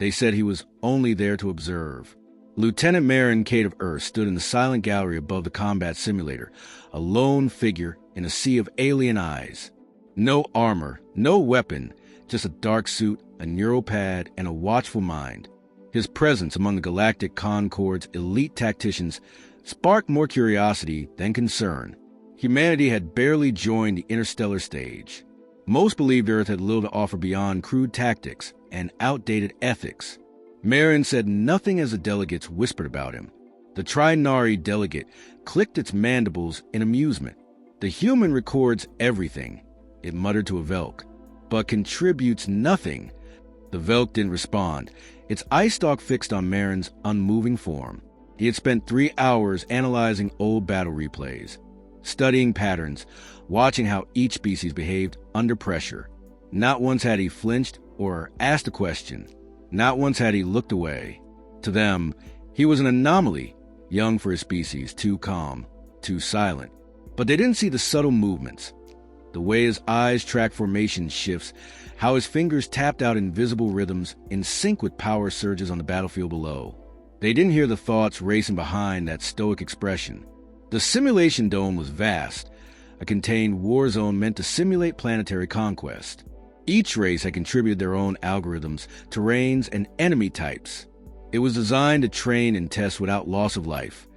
They said he was only there to observe. Lieutenant Marin Cade of Earth stood in the silent gallery above the combat simulator, a lone figure in a sea of alien eyes. No armor, no weapon, just a dark suit, a neuropad, and a watchful mind. His presence among the Galactic Concord's elite tacticians sparked more curiosity than concern. Humanity had barely joined the interstellar stage. Most believed Earth had little to offer beyond crude tactics and outdated ethics. Marin said nothing as the delegates whispered about him. The Trinari delegate clicked its mandibles in amusement. The human records everything, it muttered to a Velk, but contributes nothing. The Velk didn't respond, its eye stalk fixed on Marin's unmoving form. He had spent 3 hours analyzing old battle replays, studying patterns, watching how each species behaved under pressure. Not once had he flinched or asked a question. Not once had he looked away. To them, he was an anomaly, young for his species, too calm, too silent. But they didn't see the subtle movements, the way his eyes tracked formation shifts, how his fingers tapped out invisible rhythms in sync with power surges on the battlefield below. They didn't hear the thoughts racing behind that stoic expression. The simulation dome was vast, a contained war zone meant to simulate planetary conquest. Each race had contributed their own algorithms, terrains, and enemy types. It was designed to train and test without loss of life.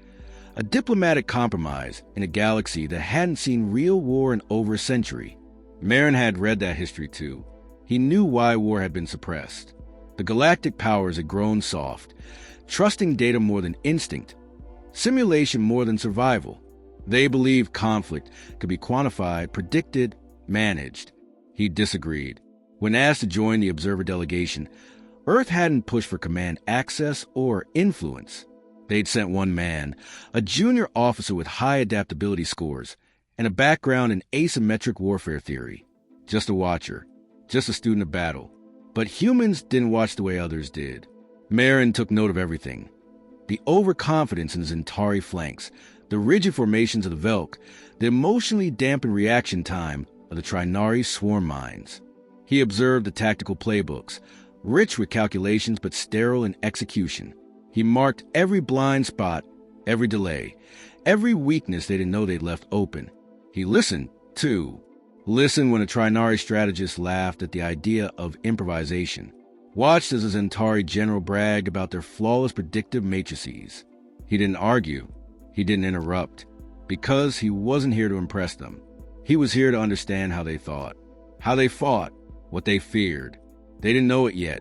A diplomatic compromise in a galaxy that hadn't seen real war in over a century. Marin had read that history too. He knew why war had been suppressed. The galactic powers had grown soft, trusting data more than instinct, simulation more than survival. They believed conflict could be quantified, predicted, managed. He disagreed. When asked to join the observer delegation, Earth hadn't pushed for command access or influence. They'd sent one man, a junior officer with high adaptability scores and a background in asymmetric warfare theory. Just a watcher, just a student of battle. But humans didn't watch the way others did. Marin took note of everything. The overconfidence in his Zentari flanks, the rigid formations of the Velk, the emotionally dampened reaction time of the Trinari swarm mines. He observed the tactical playbooks, rich with calculations but sterile in execution. He marked every blind spot, every delay, every weakness they didn't know they'd left open. He listened, too. Listened when a Trinari strategist laughed at the idea of improvisation. Watched as a Zentari general bragged about their flawless predictive matrices. He didn't argue. He didn't interrupt. Because he wasn't here to impress them. He was here to understand how they thought, how they fought, what they feared. They didn't know it yet,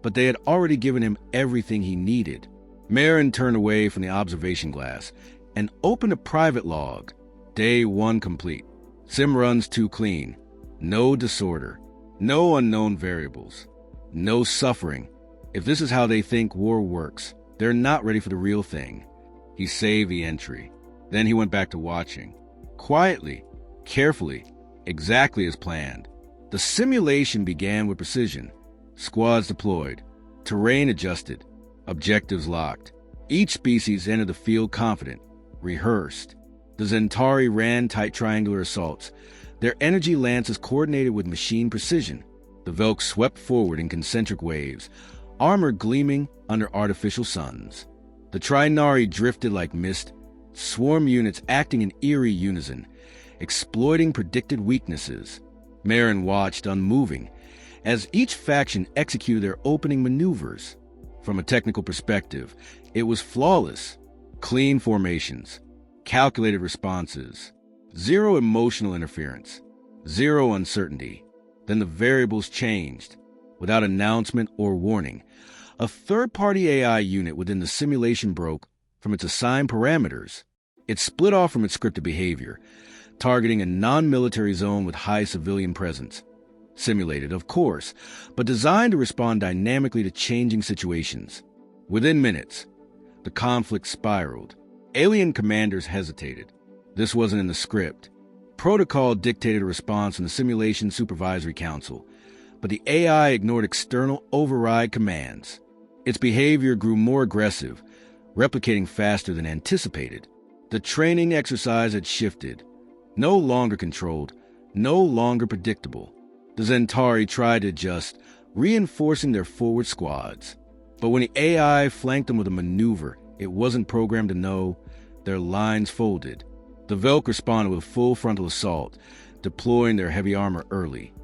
but they had already given him everything he needed. Marin turned away from the observation glass and opened a private log. Day 1 complete. Sim runs 2 clean. No disorder. No unknown variables. No suffering. If this is how they think war works, they're not ready for the real thing. He saved the entry. Then he went back to watching. Quietly, carefully, exactly as planned. The simulation began with precision. Squads deployed, terrain adjusted, objectives locked. Each species entered the field confident, rehearsed. The Zentari ran tight triangular assaults, their energy lances coordinated with machine precision. The Velk swept forward in concentric waves, armor gleaming under artificial suns. The Trinari drifted like mist, swarm units acting in eerie unison, exploiting predicted weaknesses. Marin watched unmoving as each faction executed their opening maneuvers. From a technical perspective, it was flawless. Clean formations, calculated responses, zero emotional interference, zero uncertainty. Then the variables changed, without announcement or warning. A third-party AI unit within the simulation broke from its assigned parameters. It split off from its scripted behavior, targeting a non-military zone with high civilian presence. Simulated, of course, but designed to respond dynamically to changing situations. Within minutes, the conflict spiraled. Alien commanders hesitated. This wasn't in the script. Protocol dictated a response from the Simulation Supervisory Council, but the AI ignored external override commands. Its behavior grew more aggressive, replicating faster than anticipated. The training exercise had shifted. No longer controlled, no longer predictable. The Zentari tried to adjust, reinforcing their forward squads. But when the AI flanked them with a maneuver it wasn't programmed to know, their lines folded. The Velk responded with a full frontal assault, deploying their heavy armor early.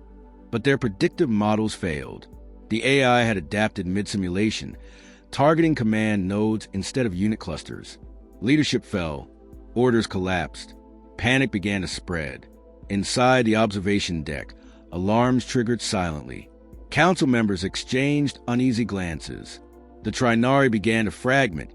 But their predictive models failed. The AI had adapted mid-simulation, targeting command nodes instead of unit clusters. Leadership fell. Orders collapsed. Panic began to spread. Inside the observation deck, alarms triggered silently. Council members exchanged uneasy glances. The Trinari began to fragment,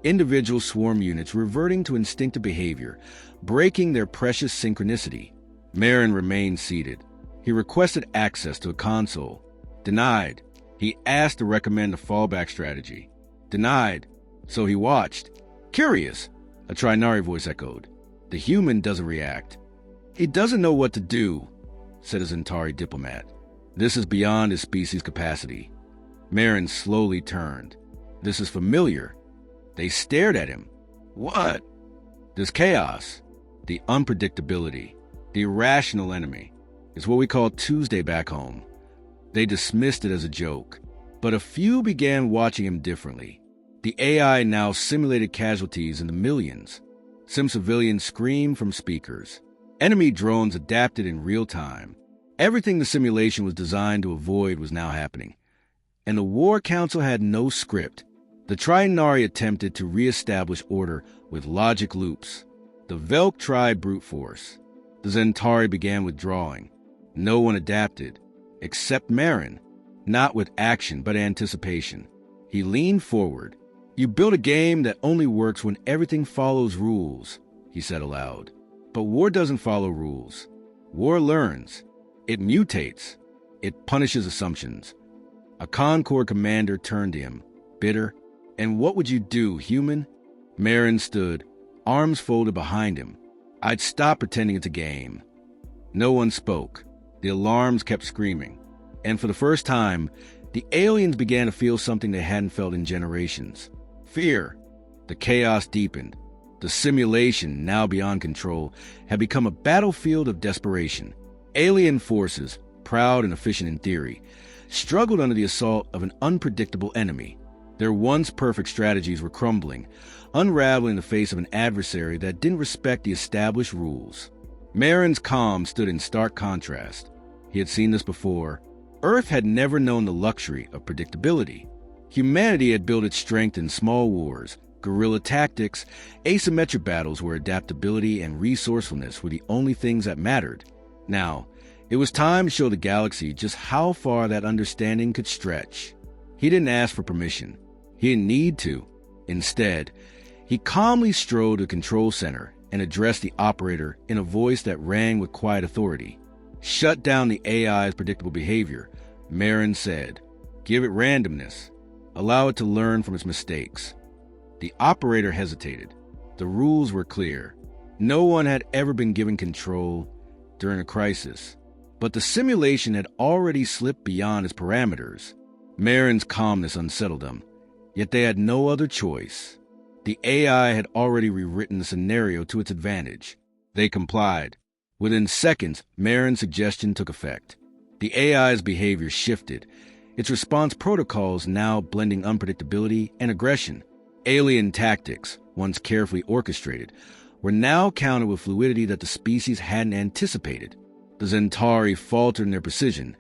individual swarm units reverting to instinctive behavior, breaking their precious synchronicity. Marin remained seated. He requested access to a console. Denied. He asked to recommend a fallback strategy. Denied. So he watched. Curious, a Trinari voice echoed. The human doesn't react. He doesn't know what to do, said a Zentari diplomat. This is beyond his species' capacity. Marin slowly turned. This is familiar. They stared at him. What? This chaos, the unpredictability, the irrational enemy. It's what we call Tuesday back home. They dismissed it as a joke, but a few began watching him differently. The AI now simulated casualties in the millions. Some civilians screamed from speakers. Enemy drones adapted in real time. Everything the simulation was designed to avoid was now happening. And the War Council had no script. The Trinari attempted to re-establish order with logic loops. The Velk tried brute force. The Zentari began withdrawing. No one adapted, except Marin, not with action but anticipation. He leaned forward. You build a game that only works when everything follows rules, he said aloud. But war doesn't follow rules. War learns. It mutates. It punishes assumptions. A Concord commander turned to him, bitter. And what would you do, human? Marin stood, arms folded behind him. I'd stop pretending it's a game. No one spoke. The alarms kept screaming. And for the first time, the aliens began to feel something they hadn't felt in generations. Fear. The chaos deepened. The simulation, now beyond control, had become a battlefield of desperation. Alien forces, proud and efficient in theory, struggled under the assault of an unpredictable enemy. Their once perfect strategies were crumbling, unraveling in the face of an adversary that didn't respect the established rules. Marin's calm stood in stark contrast. He had seen this before. Earth had never known the luxury of predictability. Humanity had built its strength in small wars, guerrilla tactics, asymmetric battles where adaptability and resourcefulness were the only things that mattered. Now, it was time to show the galaxy just how far that understanding could stretch. He didn't ask for permission. He didn't need to. Instead, he calmly strode to the control center and addressed the operator in a voice that rang with quiet authority. Shut down the AI's predictable behavior, Marin said. Give it randomness. Allow it to learn from its mistakes. The operator hesitated. The rules were clear. No one had ever been given control during a crisis. But the simulation had already slipped beyond its parameters. Marin's calmness unsettled them, yet they had no other choice. The AI had already rewritten the scenario to its advantage. They complied. Within seconds, Marin's suggestion took effect. The AI's behavior shifted, its response protocols now blending unpredictability and aggression. Alien tactics, once carefully orchestrated, were now countered with fluidity that the species hadn't anticipated. The Zentari faltered in their precision.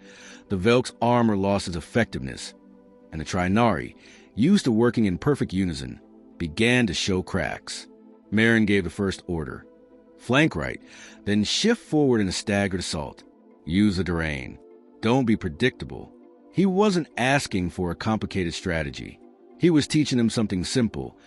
The Velk's armor lost its effectiveness, and the Trinari, used to working in perfect unison, began to show cracks. Marin gave the first order. Flank right, then shift forward in a staggered assault. Use the terrain. Don't be predictable. He wasn't asking for a complicated strategy. He was teaching them something simple,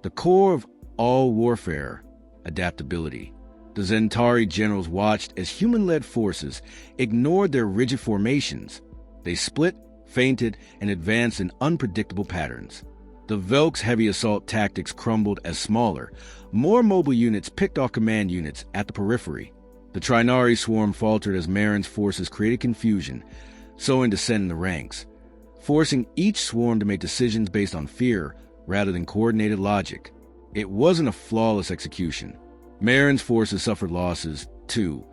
the core of all warfare, adaptability. The Zentari generals watched as human-led forces ignored their rigid formations. They split, feinted, and advanced in unpredictable patterns. The Velk's heavy assault tactics crumbled as smaller, more mobile units picked off command units at the periphery. The Trinari swarm faltered as Marin's forces created confusion, sowing dissent in the ranks, forcing each swarm to make decisions based on fear rather than coordinated logic. It wasn't a flawless execution. Marin's forces suffered losses, too.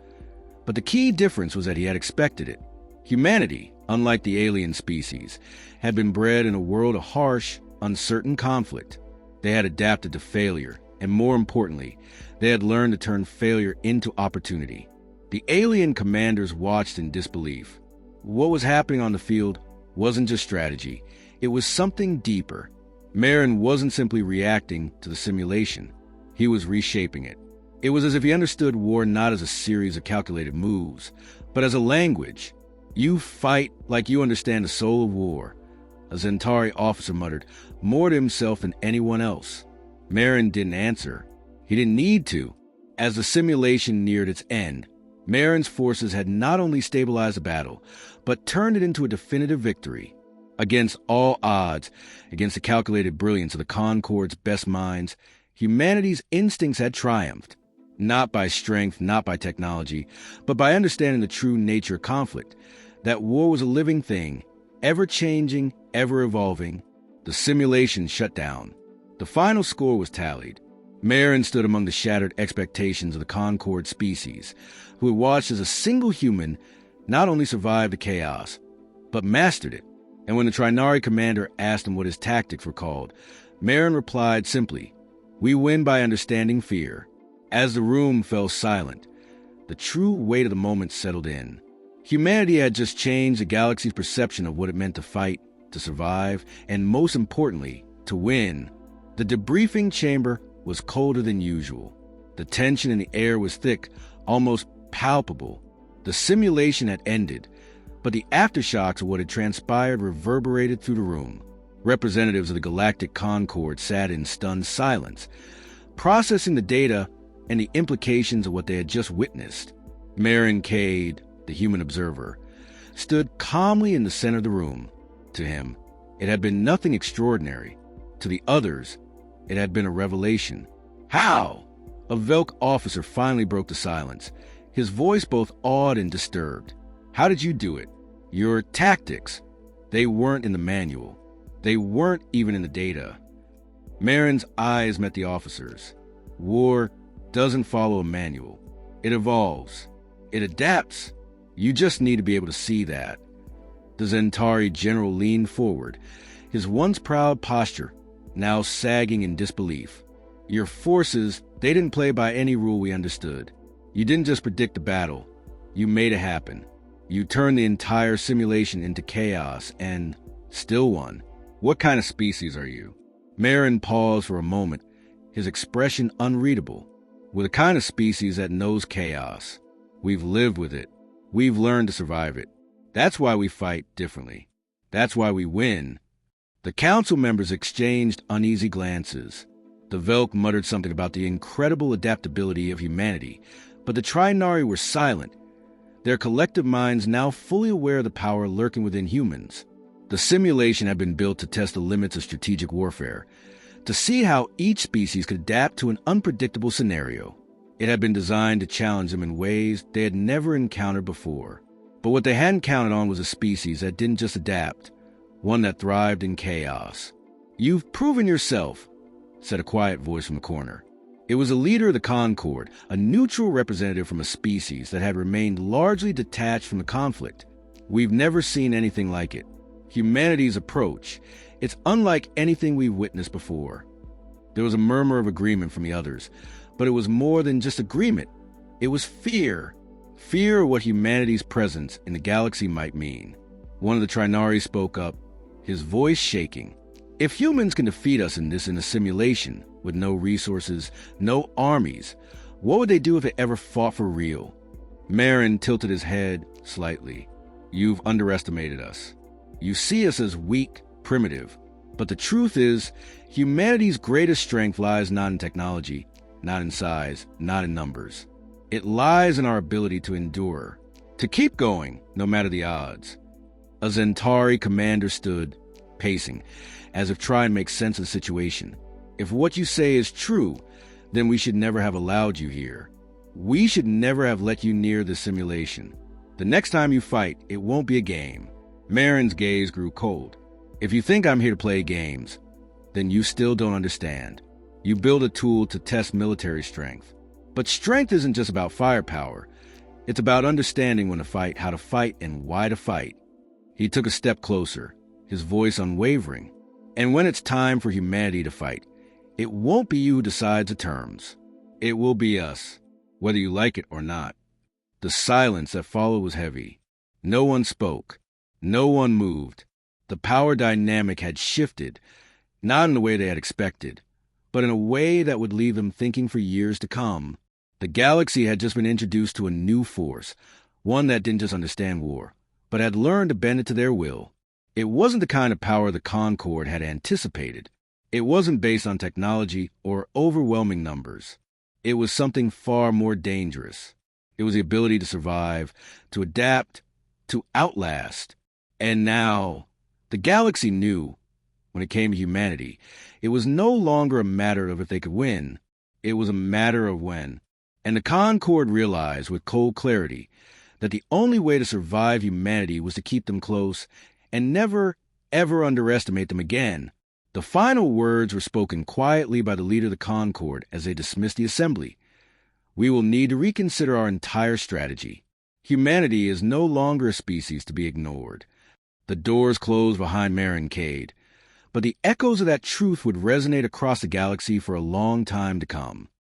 But the key difference was that he had expected it. Humanity, unlike the alien species, had been bred in a world of harsh, uncertain conflict. They had adapted to failure, and more importantly, they had learned to turn failure into opportunity. The alien commanders watched in disbelief. What was happening on the field wasn't just strategy, it was something deeper. Marin wasn't simply reacting to the simulation, he was reshaping it. It was as if he understood war not as a series of calculated moves, but as a language. You fight like you understand the soul of war, a Zentari officer muttered, more to himself than anyone else. Marin didn't answer. He didn't need to. As the simulation neared its end, Marin's forces had not only stabilized the battle, but turned it into a definitive victory. Against all odds, against the calculated brilliance of the Concord's best minds, humanity's instincts had triumphed. Not by strength, not by technology, but by understanding the true nature of conflict, that war was a living thing, ever-changing, ever-evolving. The simulation shut down. The final score was tallied. Marin stood among the shattered expectations of the Concord species, who had watched as a single human not only survived the chaos, but mastered it. And when the Trinari commander asked him what his tactics were called, Marin replied simply, "We win by understanding fear." As the room fell silent, the true weight of the moment settled in. Humanity had just changed the galaxy's perception of what it meant to fight, to survive, and most importantly, to win. The debriefing chamber was colder than usual. The tension in the air was thick, almost palpable. The simulation had ended, but the aftershocks of what had transpired reverberated through the room. Representatives of the Galactic Concord sat in stunned silence, processing the data and the implications of what they had just witnessed. Marin Cade, the human observer, stood calmly in the center of the room. To him, it had been nothing extraordinary. To the others, it had been a revelation. "How?" A Velk officer finally broke the silence, his voice both awed and disturbed. "How did you do it? Your tactics, they weren't in the manual. They weren't even in the data." Marin's eyes met the officer's. War doesn't follow a manual. It evolves. It adapts. You just need to be able to see that. The Zentari general leaned forward, his once proud posture now sagging in disbelief. "Your forces, they didn't play by any rule we understood. You didn't just predict the battle. You made it happen. You turned the entire simulation into chaos and still won. What kind of species are you?" Marin paused for a moment, his expression unreadable. "We're the kind of species that knows chaos. We've lived with it. We've learned to survive it. That's why we fight differently. That's why we win." The council members exchanged uneasy glances. The Velk muttered something about the incredible adaptability of humanity, but the Trinari were silent, their collective minds now fully aware of the power lurking within humans. The simulation had been built to test the limits of strategic warfare, to see how each species could adapt to an unpredictable scenario. It had been designed to challenge them in ways they had never encountered before. But what they hadn't counted on was a species that didn't just adapt, one that thrived in chaos. "You've proven yourself," said a quiet voice from the corner. It was a leader of the Concord, a neutral representative from a species that had remained largely detached from the conflict. "We've never seen anything like it. Humanity's approach, it's unlike anything we've witnessed before." There was a murmur of agreement from the others, but it was more than just agreement. It was fear. Fear of what humanity's presence in the galaxy might mean. One of the Trinari spoke up, his voice shaking. "If humans can defeat us in a simulation, with no resources, no armies, what would they do if they ever fought for real?" Marin tilted his head slightly. "You've underestimated us. You see us as weak, primitive. But the truth is, humanity's greatest strength lies not in technology, not in size, not in numbers. It lies in our ability to endure, to keep going, no matter the odds." A Zentari commander stood, pacing, as if trying to make sense of the situation. "If what you say is true, then we should never have allowed you here. We should never have let you near the simulation. The next time you fight, it won't be a game." Marin's gaze grew cold. "If you think I'm here to play games, then you still don't understand. You build a tool to test military strength. But strength isn't just about firepower. It's about understanding when to fight, how to fight, and why to fight." He took a step closer, his voice unwavering. "And when it's time for humanity to fight, it won't be you who decides the terms. It will be us, whether you like it or not." The silence that followed was heavy. No one spoke. No one moved. The power dynamic had shifted, not in the way they had expected, but in a way that would leave them thinking for years to come. The galaxy had just been introduced to a new force, one that didn't just understand war, but had learned to bend it to their will. It wasn't the kind of power the Concord had anticipated. It wasn't based on technology or overwhelming numbers. It was something far more dangerous. It was the ability to survive, to adapt, to outlast. And now, the galaxy knew, when it came to humanity, it was no longer a matter of if they could win. It was a matter of when. And the Concord realized with cold clarity that the only way to survive humanity was to keep them close and never, ever underestimate them again. The final words were spoken quietly by the leader of the Concord as they dismissed the assembly. "We will need to reconsider our entire strategy. Humanity is no longer a species to be ignored." The doors closed behind Mare and Cade, but the echoes of that truth would resonate across the galaxy for a long time to come.